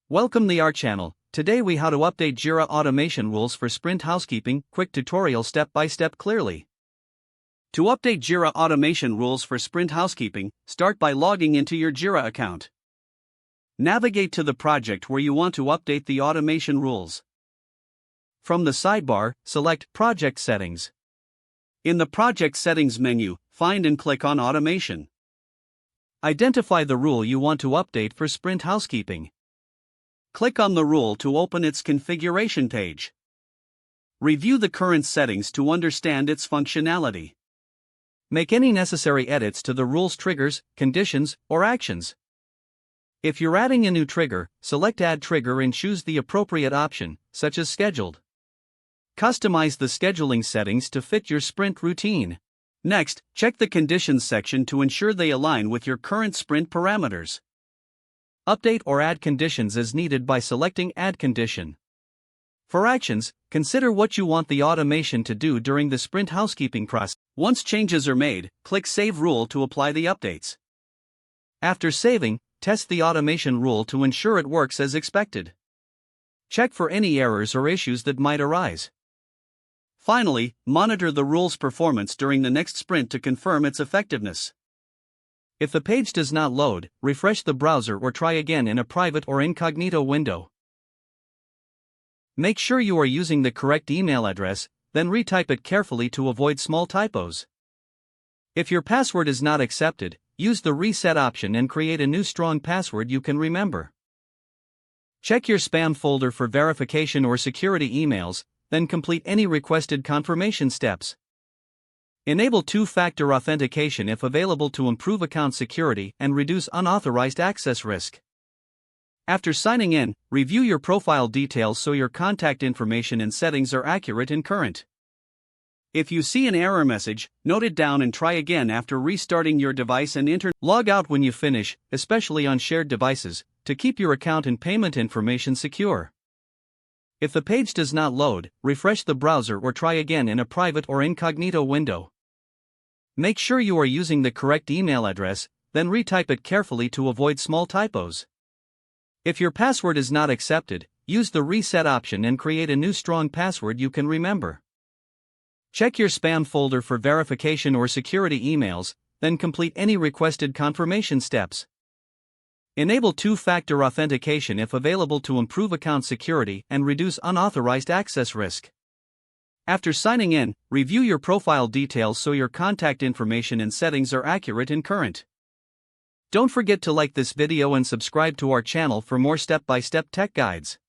Welcome to our channel. Today we how to update Jira automation rules for sprint housekeeping. Quick tutorial step by step clearly. To update Jira automation rules for sprint housekeeping, start by logging into your Jira account. Navigate to the project where you want to update the automation rules. From the sidebar, select Project Settings. In the Project Settings menu, find and click on Automation. Identify the rule you want to update for sprint housekeeping. Click on the rule to open its configuration page. Review the current settings to understand its functionality. Make any necessary edits to the rule's triggers, conditions, or actions. If you're adding a new trigger, select Add Trigger and choose the appropriate option, such as Scheduled. Customize the scheduling settings to fit your sprint routine. Next, check the Conditions section to ensure they align with your current sprint parameters. Update or add conditions as needed by selecting Add Condition. For actions, consider what you want the automation to do during the sprint housekeeping process. Once changes are made, click Save Rule to apply the updates. After saving, test the automation rule to ensure it works as expected. Check for any errors or issues that might arise. Finally, monitor the rule's performance during the next sprint to confirm its effectiveness. If the page does not load, refresh the browser or try again in a private or incognito window. Make sure you are using the correct email address, then retype it carefully to avoid small typos. If your password is not accepted, use the Reset option and create a new strong password you can remember. Check your spam folder for verification or security emails, then complete any requested confirmation steps. Enable two-factor authentication if available to improve account security and reduce unauthorized access risk. After signing in, review your profile details so your contact information and settings are accurate and current. If you see an error message, note it down and try again after restarting your device and log out when you finish, especially on shared devices, to keep your account and payment information secure. If the page does not load, refresh the browser or try again in a private or incognito window. Make sure you are using the correct email address, then retype it carefully to avoid small typos. If your password is not accepted, use the Reset option and create a new strong password you can remember. Check your spam folder for verification or security emails, then complete any requested confirmation steps. Enable two-factor authentication if available to improve account security and reduce unauthorized access risk. After signing in, review your profile details so your contact information and settings are accurate and current. Don't forget to like this video and subscribe to our channel for more step-by-step tech guides.